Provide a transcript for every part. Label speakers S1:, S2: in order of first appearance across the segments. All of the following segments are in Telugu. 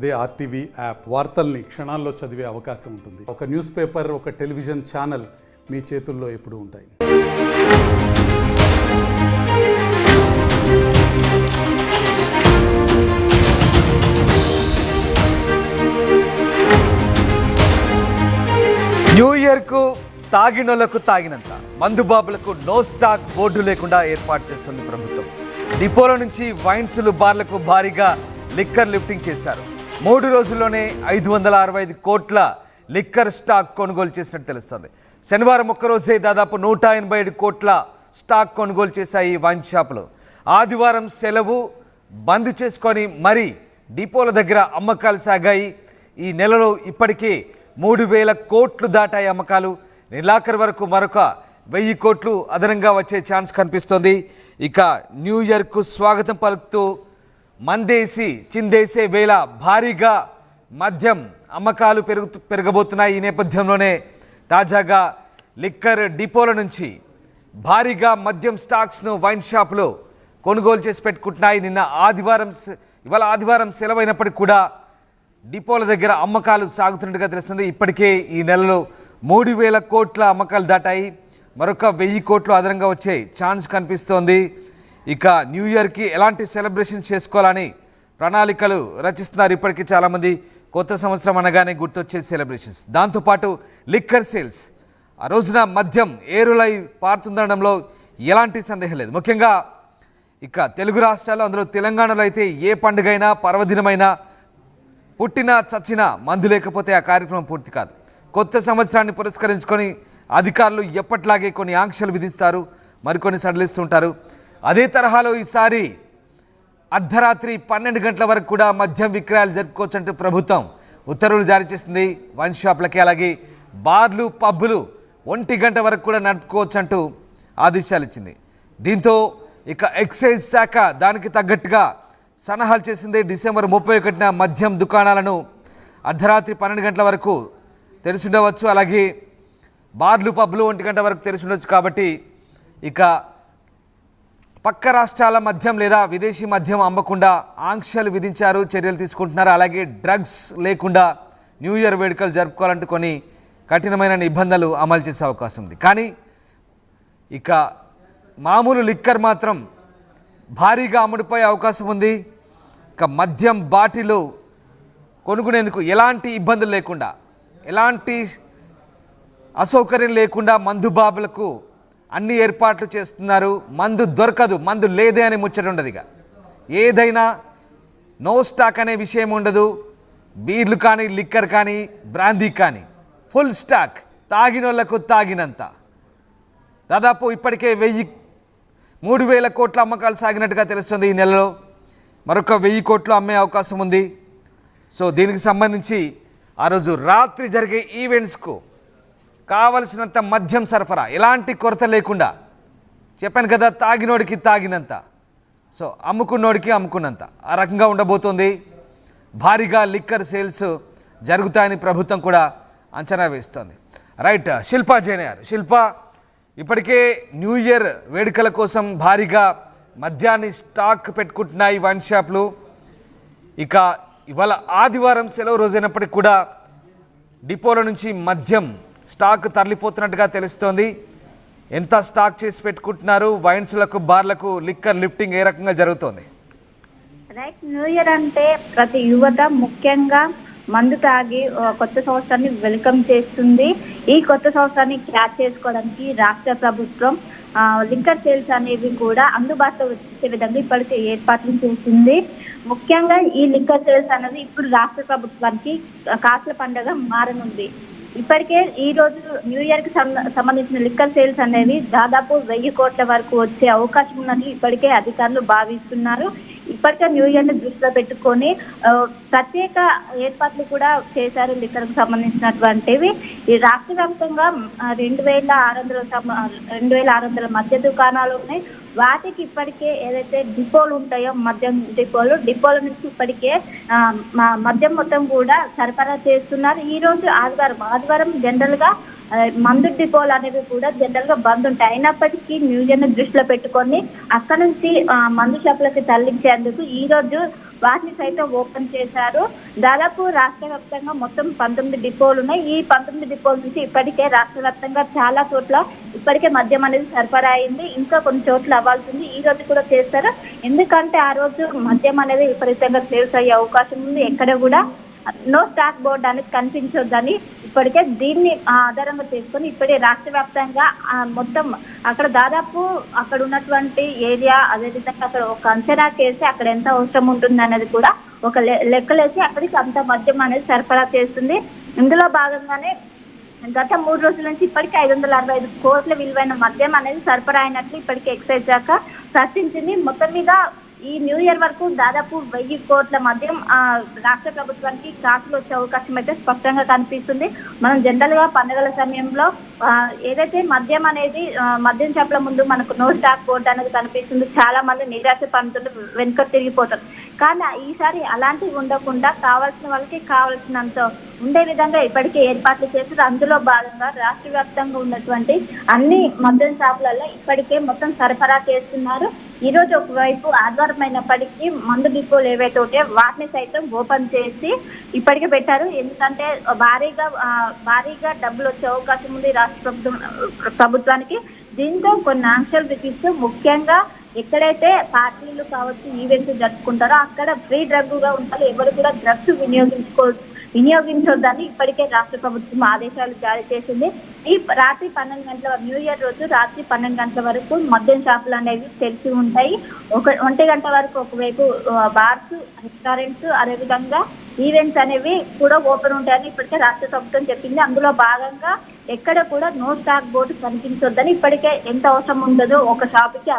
S1: అదే ఆర్టీవీ యాప్ వార్తల్ని క్షణాల్లో చదివే అవకాశం ఉంటుంది. ఒక న్యూస్ పేపర్, ఒక టెలివిజన్ ఛానల్ మీ చేతుల్లో ఎప్పుడూ ఉంటాయి.
S2: న్యూ ఇయర్కు తాగినోళ్లకు తాగినంత, మందుబాబులకు నో స్టాక్ బోర్డు లేకుండా ఏర్పాటు చేస్తుంది ప్రభుత్వం. డిపోల నుంచి వైన్స్లు, బార్లకు భారీగా లిక్కర్ లిఫ్టింగ్ చేశారు. 3 రోజుల్లోనే 565 కోట్ల లిక్కర్ స్టాక్ కొనుగోలు చేసినట్టు తెలుస్తుంది. శనివారం ఒక్కరోజే దాదాపు 187 కోట్ల స్టాక్ కొనుగోలు చేశాయి ఈ వైన్ షాపులు. ఆదివారం సెలవు బంద్ చేసుకొని మరీ డిపోల దగ్గర అమ్మకాలు సాగాయి. ఈ నెలలో ఇప్పటికే 3000 కోట్లు దాటాయి అమ్మకాలు. నెలాఖరు వరకు మరొక 1000 కోట్లు అదనంగా వచ్చే ఛాన్స్ కనిపిస్తోంది. ఇక న్యూ ఇయర్కు స్వాగతం పలుకుతూ మందేసి చిందేసే వేళ భారీగా మద్యం అమ్మకాలు పెరగబోతున్నాయి. ఈ నేపథ్యంలోనే తాజాగా లిక్కర్ డిపోల నుంచి భారీగా మద్యం స్టాక్స్ను వైన్ షాపులు కొనుగోలు చేసి పెట్టుకుంటున్నాయి. ఇవాళ ఆదివారం సెలవైనప్పటికీ కూడా డిపోల దగ్గర అమ్మకాలు సాగుతున్నట్టుగా తెలుస్తుంది. ఇప్పటికే ఈ నెలలో 3000 కోట్ల అమ్మకాలు దాటాయి. మరొక 1000 కోట్లు అదనంగా వచ్చే ఛాన్స్ కనిపిస్తోంది. ఇక న్యూ ఇయర్కి ఎలాంటి సెలబ్రేషన్ చేసుకోవాలని ప్రణాళికలు రచిస్తున్నారు. ఇప్పటికీ చాలామంది కొత్త సంవత్సరం అనగానే గుర్తొచ్చే సెలబ్రేషన్స్. దాంతోపాటు లిక్కర్ సేల్స్, ఆ రోజున మద్యం ఏరులై పారుతుందనడంలో ఎలాంటి సందేహం లేదు. ముఖ్యంగా ఇక తెలుగు రాష్ట్రాల్లో, అందులో తెలంగాణలో అయితే ఏ పండుగైనా పర్వదినమైనా పుట్టినా చచ్చినా మందు లేకపోతే ఆ కార్యక్రమం పూర్తి కాదు. కొత్త సంవత్సరాన్ని పురస్కరించుకొని అధికారులు ఎప్పట్లాగే కొన్ని ఆంక్షలు విధిస్తారు, మరికొన్ని సడలిస్తుంటారు. అదే తరహాలో ఈసారి అర్ధరాత్రి 12 గంటల వరకు కూడా మద్యం విక్రయాలు జరుపుకోవచ్చంటూ ప్రభుత్వం ఉత్తర్వులు జారీ చేసింది. వైన్ షాపులకి, అలాగే బార్లు, పబ్బులు 1 గంట వరకు కూడా నడుపుకోవచ్చంటూ ఆదేశాలు ఇచ్చింది. దీంతో ఇక ఎక్సైజ్ శాఖ దానికి తగ్గట్టుగా సన్నాహాలు చేసింది. డిసెంబర్ 31న మద్యం దుకాణాలను అర్ధరాత్రి 12 గంటల వరకు తెరిచి ఉండవచ్చు, అలాగే బార్లు, పబ్లు 1 గంట వరకు తెరిచి ఉండవచ్చు. కాబట్టి ఇక పక్క రాష్ట్రాల మద్యం లేదా విదేశీ మద్యం అమ్మకుండా ఆంక్షలు విధించారు, చర్యలు తీసుకుంటున్నారు. అలాగే డ్రగ్స్ లేకుండా న్యూ ఇయర్ వేడుకలు జరుపుకోవాలంటూ కొన్ని కఠినమైన నిబంధనలు అమలు చేసే అవకాశం ఉంది. కానీ ఇక మామూలు లిక్కర్ మాత్రం భారీగా అమ్ముడుపోయే అవకాశం ఉంది. ఇక మద్యం బాటిలు కొనుక్కునేందుకు ఎలాంటి ఇబ్బందులు లేకుండా, ఎలాంటి అసౌకర్యం లేకుండా మందుబాబులకు అన్ని ఏర్పాట్లు చేస్తున్నారు. మందు దొరకదు, మందు లేదే అని ముచ్చట ఉండదు. ఇక ఏదైనా నో స్టాక్ అనే విషయం ఉండదు. బీర్లు కానీ, లిక్కర్ కానీ, బ్రాందీ కానీ ఫుల్ స్టాక్, తాగినోళ్లకు తాగినంత. దాదాపు ఇప్పటికే 3000 కోట్ల అమ్మకాలు సాగినట్టుగా తెలుస్తుంది. ఈ నెలలో మరొక 1000 కోట్లు అమ్మే అవకాశం ఉంది. సో దీనికి సంబంధించి ఆ రోజు రాత్రి జరిగే ఈవెంట్స్కు కావలసినంత మద్యం సరఫరా, ఎలాంటి కొరత లేకుండా, చెప్పాను కదా, తాగినోడికి తాగినంత, సో అమ్ముకున్నోడికి అమ్ముకున్నంత, ఆ రకంగా ఉండబోతోంది. భారీగా లిక్కర్ సేల్స్ జరుగుతాయని ప్రభుత్వం కూడా అంచనా వేస్తోంది. రైట్, శిల్పా జైనయార్. శిల్పా, ఇప్పటికే న్యూ ఇయర్ వేడుకల కోసం భారీగా మద్యాన్ని స్టాక్ పెట్టుకుంటున్నాయి వైన్ షాపులు. ఇక ఇవాళ ఆదివారం సెలవు రోజైనప్పటికీ కూడా డిపోల నుంచి మద్యం స్టాక్ తరలిపోతున్నట్టుగా తెలుస్తోంది. ఎంత స్టాక్ చేసి పెట్టుకుంటున్నారు? వైన్స్లకు, బార్లకు లిక్కర్ లిఫ్టింగ్ ఏ రకంగా జరుగుతోంది?
S3: రైట్, న్యూ ఇయర్ అంటే ప్రతి యువత ముఖ్యంగా మందు తాగి కొత్త సంవత్సరాన్ని వెల్కమ్ చేస్తుంది. ఈ కొత్త సంవత్సరాన్ని క్యాచ్ చేసుకోవడానికి రాష్ట్ర ప్రభుత్వం లిక్కర్ సేల్స్ అనేవి కూడా అందుబాటులో వచ్చే విధంగా ఇప్పటికే ఏర్పాట్లు చేసింది. ముఖ్యంగా ఈ లిక్కర్ సేల్స్ అనేది ఇప్పుడు రాష్ట్ర ప్రభుత్వానికి కాసుల పండుగ మారనుంది. ఇప్పటికే ఈ రోజు న్యూ ఇయర్ కి సంబంధించిన లిక్కర్ సేల్స్ అనేవి దాదాపు 1000 కోట్ల వరకు వచ్చే అవకాశం ఉన్నట్లు ఇప్పటికే అధికారులు భావిస్తున్నారు. ఇప్పటికే న్యూ ఇయర్ ని దృష్టిలో పెట్టుకొని ప్రత్యేక ఏర్పాట్లు కూడా చేశారు లిక్కర్కు సంబంధించినటువంటివి. ఈ రాష్ట్ర వ్యాప్తంగా 2600 మద్య దుకాణాలు ఉన్నాయి. వాటికి ఇప్పటికే ఏదైతే డిపోలు ఉంటాయో, మద్యం డిపోల నుంచి ఇప్పటికే మద్యం మొత్తం కూడా సరఫరా చేస్తున్నారు. ఈ రోజు ఆదివారం జనరల్ గా మందు డిపోలు అనేవి కూడా జనరల్ గా బంద్ ఉంటాయి. అయినప్పటికీ న్యూ ఇయర్ ని దృష్టిలో పెట్టుకొని అక్కడ నుంచి మందు షాపులకి తరలించేందుకు ఈ రోజు వాటిని సైతం ఓపెన్ చేశారు. దాదాపు రాష్ట్ర వ్యాప్తంగా మొత్తం 19 డిపోలు ఉన్నాయి. ఈ 19 డిపోల నుంచి ఇప్పటికే రాష్ట్ర వ్యాప్తంగా చాలా చోట్ల ఇప్పటికే మద్యం అనేది సరఫరా అయింది. ఇంకా కొన్ని చోట్ల అవ్వాల్సింది. ఈ రోజు కూడా చేస్తారు. ఎందుకంటే ఆ రోజు మద్యం అనేది విపరీతంగా సేల్స్ అయ్యే అవకాశం ఉంది. ఎక్కడ కూడా నో స్టాక్ బోర్డు అనేది కనిపించొద్దని ఇప్పటికే దీన్ని ఆధారంగా చేసుకొని ఇప్పటికే రాష్ట్ర వ్యాప్తంగా మొత్తం అక్కడ దాదాపు అక్కడ ఉన్నటువంటి ఏరియా, అదేవిధంగా అక్కడ ఒక అంచనా చేసి అక్కడ ఎంత అవసరం ఉంటుంది అనేది కూడా ఒక లెక్కలేసి అక్కడికి అంత మద్యం అనేది సరఫరా చేస్తుంది. ఇందులో భాగంగానే గత 3 రోజుల నుంచి ఇప్పటికీ 565 కోట్ల విలువైన మద్యం అనేది సరఫరా అయినట్లు ఇప్పటికే ఎక్సైజ్ శాఖ ప్రకటించింది. మొత్తం మీద ఈ న్యూ ఇయర్ వరకు దాదాపు 1000 కోట్ల మద్యం రాష్ట్ర ప్రభుత్వానికి కాసులు వచ్చే అవకాశం అయితే స్పష్టంగా కనిపిస్తుంది. మనం జనరల్ గా పండుగల సమయంలో ఏదైతే మద్యం అనేది మద్యం షాపుల ముందు మనకు నో స్టాక్ బోర్డు అనేది కనిపిస్తుంది. చాలా మంది నిరాశ పడుతుంటే వెనుక తిరిగిపోతారు. కానీ ఈసారి అలాంటివి ఉండకుండా కావాల్సిన వాళ్ళకి కావాల్సినంత ఉండే విధంగా ఇప్పటికే ఏర్పాట్లు చేశారు. అందులో భాగంగా రాష్ట్ర వ్యాప్తంగా ఉన్నటువంటి అన్ని మద్యం షాపులలో ఇప్పటికే మొత్తం సరఫరా చేస్తున్నారు. ఈ రోజు ఒకవైపు ఆదివారం అయినప్పటికీ మందు డిపోలు ఏవైతే ఉంటే వాటిని సైతం ఓపెన్ చేసి ఇప్పటికే పెట్టారు. ఎందుకంటే భారీగా డబ్బులు వచ్చే అవకాశం ఉంది రాష్ట్ర ప్రభుత్వానికి. దీంతో కొన్ని ఆంక్షలు విధిస్తూ ముఖ్యంగా ఎక్కడైతే పార్టీలు కావచ్చు, ఈవెంట్స్ జరుపుకుంటారో అక్కడ ఫ్రీ డ్రగ్ గా ఉంటారు. ఎవరు కూడా డ్రగ్స్ వినియోగించొద్దని ఇప్పటికే రాష్ట్ర ప్రభుత్వం ఆదేశాలు జారీ చేసింది. ఈ రాత్రి 12 గంటల న్యూ ఇయర్ రోజు రాత్రి 12 గంటల వరకు మద్యం షాపులు అనేవి తెరిచి ఉంటాయి. 1 గంట వరకు ఒకవైపు బార్స్, రెస్టారెంట్స్, అదేవిధంగా ఈవెంట్స్ అనేవి కూడా ఓపెన్ ఉంటాయని ఇప్పటికే రాష్ట్ర ప్రభుత్వం చెప్పింది. అందులో భాగంగా ఎక్కడ కూడా నో స్టాక్ బోర్డు కనిపించొద్దని ఇప్పటికే ఎంత అవసరం ఉండదో ఒక షాపుకి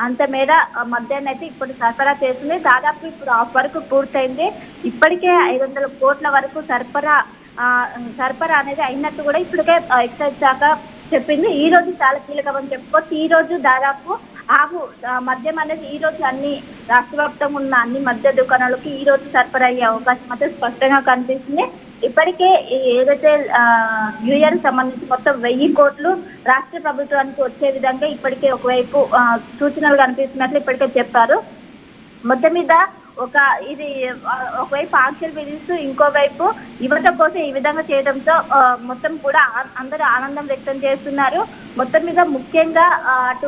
S3: అంత మేర మద్యాన్ని అయితే ఇప్పుడు సరఫరా చేస్తుంది. దాదాపు ఇప్పుడు ఆఫ్ వరకు పూర్తయింది. ఇప్పటికే 500 కోట్ల వరకు సరఫరా అనేది అయినట్టు కూడా ఇప్పటికే ఎక్సైజ్ శాఖ చెప్పింది. ఈ రోజు చాలా కీలకమని చెప్పుకోవచ్చు. ఈ రోజు దాదాపు మద్యం అనేది ఈ రోజు అన్ని రాష్ట్ర వ్యాప్తంగా ఉన్న అన్ని మద్య దుకాణాలకు ఈ రోజు సరఫరా అయ్యే అవకాశం అయితే స్పష్టంగా కనిపిస్తుంది. ఇప్పటికే ఏదైతే న్యూ ఇయర్ సంబంధించి మొత్తం 1000 కోట్లు రాష్ట్ర ప్రభుత్వానికి వచ్చే విధంగా ఇప్పటికే ఒకవైపు సూచనలు కనిపిస్తున్నట్లు ఇప్పటికే చెప్పారు. మొత్తం మీద ఇది ఒకవైపు ఆంక్షలు విధిస్తూ ఇంకోవైపు యువత కోసం ఈ విధంగా చేయడంతో మొత్తం కూడా అందరూ ఆనందం వ్యక్తం చేస్తున్నారు. మొత్తం మీద ముఖ్యంగా అటు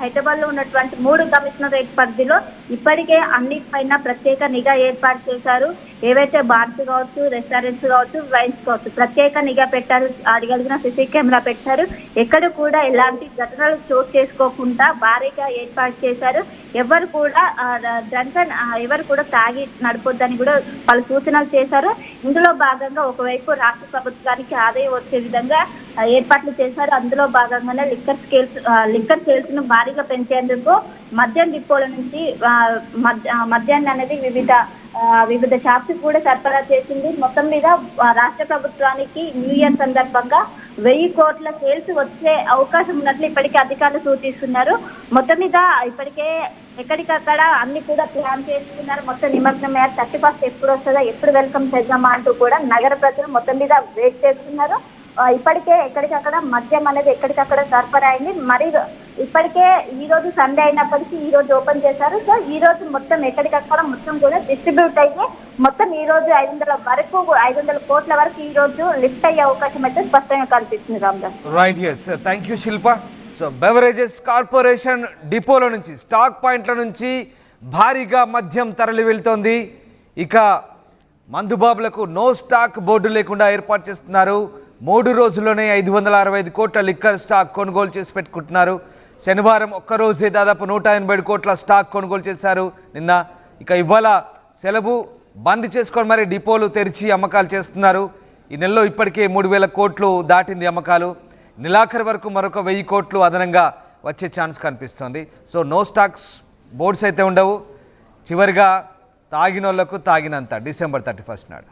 S3: హైదరాబాద్ లో ఉన్నటువంటి 3 కమిషనరేట్ పరిధిలో ఇప్పటికే అన్నిటిపైన ప్రత్యేక నిఘా ఏర్పాటు చేశారు. ఏవైతే బార్స్ కావచ్చు, రెస్టారెంట్స్ కావచ్చు, వైన్స్ కావచ్చు ప్రత్యేక నిఘా పెట్టారు. అడగలిగిన సిసి కెమెరా పెట్టారు. ఎక్కడ కూడా ఎలాంటి ఘటనలు చోటు చేసుకోకుండా భారీగా ఏర్పాటు చేశారు. ఎవరు కూడా తాగి నడపొద్దని కూడా పలు సూచనలు చేశారు. ఇందులో భాగంగా ఒకవైపు రాష్ట్ర ప్రభుత్వానికి ఆదాయం వచ్చే విధంగా ఏర్పాట్లు చేశారు. అందులో భాగంగానే లిక్కర్ సేల్స్ ను భారీగా పెంచేందుకు మద్యం డిపోల నుంచి మద్యాన్ని అనేది వివిధ షాప్స్ కూడా సరఫరా చేసింది. మొత్తం మీద రాష్ట్ర ప్రభుత్వానికి న్యూ ఇయర్ సందర్భంగా 1000 కోట్ల సేల్స్ వచ్చే అవకాశం ఉన్నట్లు ఇప్పటికే అధికారులు సూచిస్తున్నారు. మొత్తం మీద ఇప్పటికే ఎక్కడికక్కడ అన్ని కూడా ప్లాన్ చేసుకున్నారు. మొత్తం నిమగ్నమయ్యారు. 31st ఎప్పుడు వస్తుందా, ఎప్పుడు వెల్కమ్ చేద్దామా అంటూ కూడా నగర ప్రజలు మొత్తం మీద వెయిట్ చేస్తున్నారు. ఇప్పటికే ఎక్కడికక్కడ మద్యం అనేది ఎక్కడికక్కడ సరఫరా అయింది. మరి ఇప్పటికే ఈ రోజు సండే అయినప్పటికీ ఈ రోజు ఓపెన్ చేశారు. సో ఈ రోజు మొత్తం ఎక్కడికక్కడ మొత్తం కూడా డిస్ట్రిబ్యూట్ అయితే మొత్తం ఈ రోజు 500 కోట్ల వరకు ఈ రోజు లిఫ్ట్ అయ్యే అవకాశం అయితే స్పష్టంగా కనిపిస్తుంది. Ramdas
S2: right, yes, thank you Shilpa. So beverages corporation డిపోల నుంచి, స్టాక్ పాయింట్ల నుంచి భారీగా మద్యం తరలి వెళ్తోంది. ఇక మందుబాబులకు నో స్టాక్ బోర్డు లేకుండా ఏర్పాటు చేస్తున్నారు. 3 రోజుల్లోనే 565 కోట్ల లిక్కర్ స్టాక్ కొనుగోలు చేసి పెట్టుకుంటున్నారు. శనివారం ఒక్కరోజే దాదాపు 180 కోట్ల స్టాక్ కొనుగోలు చేశారు నిన్న. ఇక ఇవాళ సెలవు బంద్ చేసుకొని మరి డిపోలు తెరిచి అమ్మకాలు చేస్తున్నారు. ఈ నెలలో ఇప్పటికే 3000 కోట్లు దాటింది అమ్మకాలు. నెలాఖరు వరకు మరొక 1000 కోట్లు అదనంగా వచ్చే ఛాన్స్ కనిపిస్తోంది. సో నో స్టాక్స్ బోర్డ్స్ అయితే ఉండవు. చివరిగా తాగినోళ్లకు తాగినంత డిసెంబర్ 31 నాడు.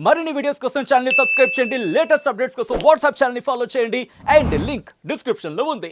S4: మరిన్ని వీడియోస్ కోసం ఛానల్ ని సబ్స్క్రైబ్ చేయండి, లేటెస్ట్ అప్డేట్స్ కోసం వాట్సాప్ ఛానల్ ని ఫాలో చేయండి అండ్ లింక్ డిస్క్రిప్షన్ లో ఉంది.